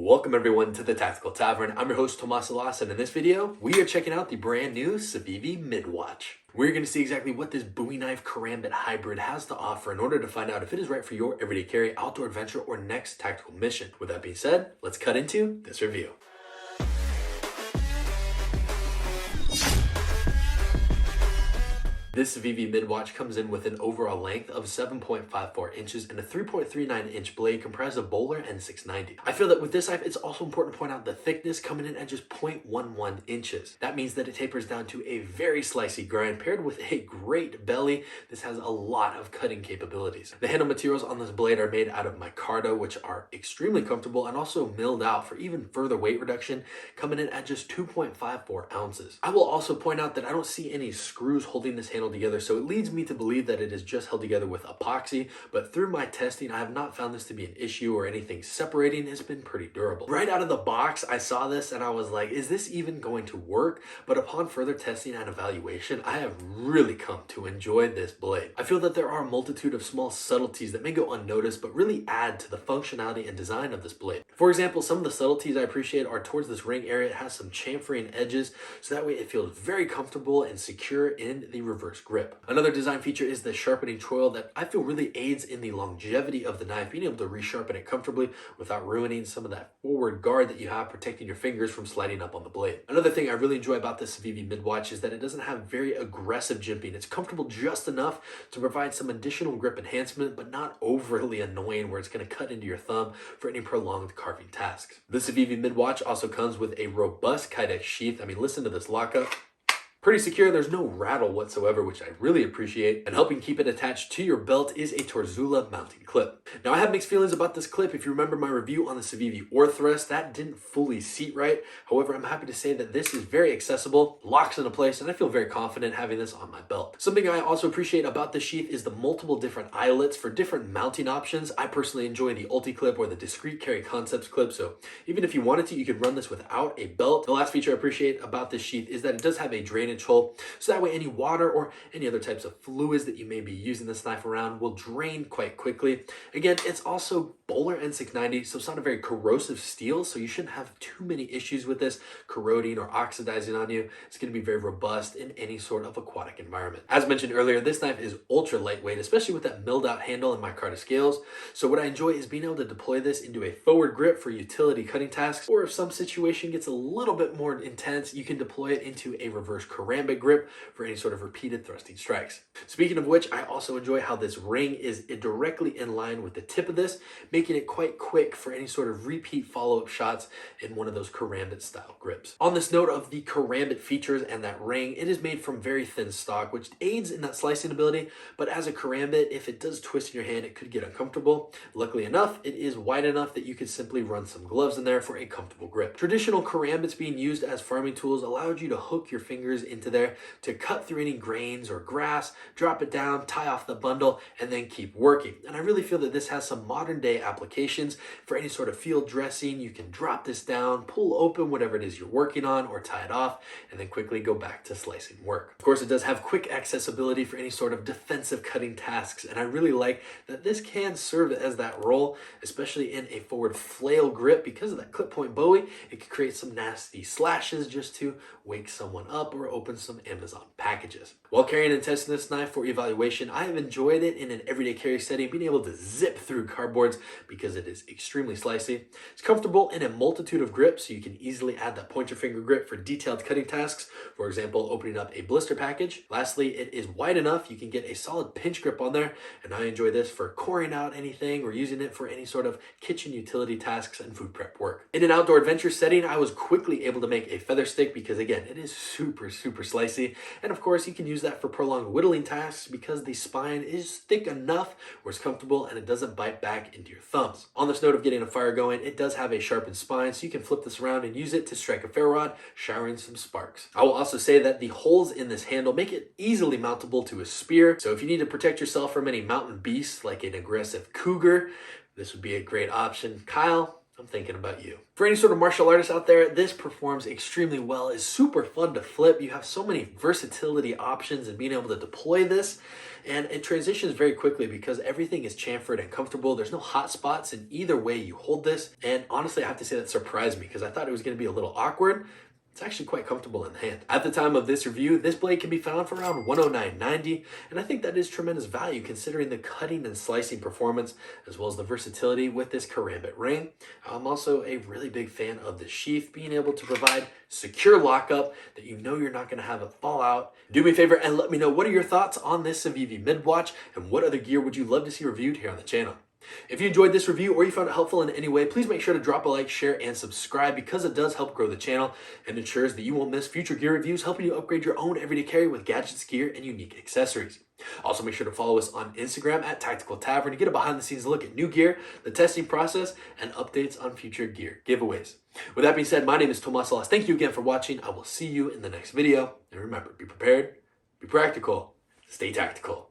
Welcome everyone to the Tactical Tavern. I'm your host Tomas Alas, and in this video, we are checking out the brand new CIVIVI Midwatch. We're going to see exactly what this Bowie Knife Karambit hybrid has to offer in order to find out if it is right for your everyday carry, outdoor adventure, or next tactical mission. With that being said, let's cut into this review. This CIVIVI Midwatch comes in with an overall length of 7.54 inches and a 3.39 inch blade comprised of bowler and 690. I feel that with this knife, it's also important to point out the thickness coming in at just 0.11 inches. That means that it tapers down to a very slicey grind paired with a great belly. This has a lot of cutting capabilities. The handle materials on this blade are made out of micarta, which are extremely comfortable and also milled out for even further weight reduction, coming in at just 2.54 ounces. I will also point out that I don't see any screws holding this handle together, so it leads me to believe that it is just held together with epoxy, but through my testing I have not found this to be an issue or anything separating. It's been pretty durable. Right out of the box I saw this and I was like, is this even going to work? But upon further testing and evaluation, I have really come to enjoy this blade. I feel that there are a multitude of small subtleties that may go unnoticed but really add to the functionality and design of this blade. For example, some of the subtleties I appreciate are towards this ring area. It has some chamfering edges, so that way it feels very comfortable and secure in the reverse grip. Another design feature is the sharpening choil that I feel really aids in the longevity of the knife, being able to resharpen it comfortably without ruining some of that forward guard that you have protecting your fingers from sliding up on the blade. Another thing I really enjoy about this CIVIVI Midwatch is that it doesn't have very aggressive jimping. It's comfortable just enough to provide some additional grip enhancement, but not overly annoying where it's going to cut into your thumb for any prolonged carving tasks. The CIVIVI Midwatch also comes with a robust kydex sheath. I mean, listen to this lockup. Pretty secure, there's no rattle whatsoever, which I really appreciate. And helping keep it attached to your belt is a Torzula mounting clip. Now I have mixed feelings about this clip. If you remember my review on the CIVIVI Orthrus, that didn't fully seat right. However, I'm happy to say that this is very accessible, locks into place, and I feel very confident having this on my belt. Something I also appreciate about this sheath is the multiple different eyelets for different mounting options. I personally enjoy the Ulti clip or the discrete carry concepts clip, so even if you wanted to, you could run this without a belt. The last feature I appreciate about this sheath is that it does have a drainage hole, so that way any water or any other types of fluids that you may be using this knife around will drain quite quickly. Again, it's also bowler and 690, so it's not a very corrosive steel, so you shouldn't have too many issues with this corroding or oxidizing on you. It's going to be very robust in any sort of aquatic environment. As mentioned earlier, this knife is ultra lightweight, especially with that milled out handle and micarta scales. So what I enjoy is being able to deploy this into a forward grip for utility cutting tasks, or if some situation gets a little bit more intense, you can deploy it into a reverse karambit grip for any sort of repeated thrusting strikes. Speaking of which, I also enjoy how this ring is directly in line with the tip of this, making it quite quick for any sort of repeat follow-up shots in one of those karambit style grips. On this note of the karambit features and that ring, it is made from very thin stock, which aids in that slicing ability, but as a karambit, if it does twist in your hand, it could get uncomfortable. Luckily enough, it is wide enough that you could simply run some gloves in there for a comfortable grip. Traditional karambits being used as farming tools allowed you to hook your fingers into there to cut through any grains or grass, drop it down, tie off the bundle, and then keep working. And I really feel that this has some modern day applications for any sort of field dressing. You can drop this down, pull open whatever it is you're working on, or tie it off, and then quickly go back to slicing work. Of course, it does have quick accessibility for any sort of defensive cutting tasks, and I really like that this can serve as that role, especially in a forward flail grip. Because of that clip point Bowie, it could create some nasty slashes just to wake someone up or open some Amazon packages. While carrying and testing this knife for evaluation, I have enjoyed it in an everyday carry setting, being able to zip through cardboards because it is extremely slicey. It's comfortable in a multitude of grips, so you can easily add that pointer finger grip for detailed cutting tasks, for example, opening up a blister package. Lastly, it is wide enough you can get a solid pinch grip on there, and I enjoy this for coring out anything or using it for any sort of kitchen utility tasks and food prep work. In an outdoor adventure setting, I was quickly able to make a feather stick because again, it is super slicey, and of course you can use that for prolonged whittling tasks because the spine is thick enough where it's comfortable and it doesn't bite back into your thumbs. On this note of getting a fire going, it does have a sharpened spine, so you can flip this around and use it to strike a ferro rod, showering some sparks. I will also say that the holes in this handle make it easily mountable to a spear, so if you need to protect yourself from any mountain beasts like an aggressive cougar, this would be a great option. Kyle, I'm thinking about you. For any sort of martial artist out there, this performs extremely well. It's super fun to flip. You have so many versatility options and being able to deploy this, and it transitions very quickly because everything is chamfered and comfortable. There's no hot spots in either way you hold this. And honestly, I have to say that surprised me because I thought it was going to be a little awkward. It's actually quite comfortable in the hand. At the time of this review, this blade can be found for around $109.90, and I think that is tremendous value considering the cutting and slicing performance, as well as the versatility with this Karambit ring. I'm also a really big fan of the sheath, being able to provide secure lockup that you know you're not gonna have it fall out. Do me a favor and let me know, what are your thoughts on this CIVIVI Midwatch, and what other gear would you love to see reviewed here on the channel? If you enjoyed this review or you found it helpful in any way, please make sure to drop a like, share, and subscribe because it does help grow the channel and ensures that you won't miss future gear reviews, helping you upgrade your own everyday carry with gadgets, gear, and unique accessories. Also, make sure to follow us on Instagram at Tactical Tavern to get a behind-the-scenes look at new gear, the testing process, and updates on future gear giveaways. With that being said, my name is Tomas Salas. Thank you again for watching. I will see you in the next video. And remember, be prepared, be practical, stay tactical.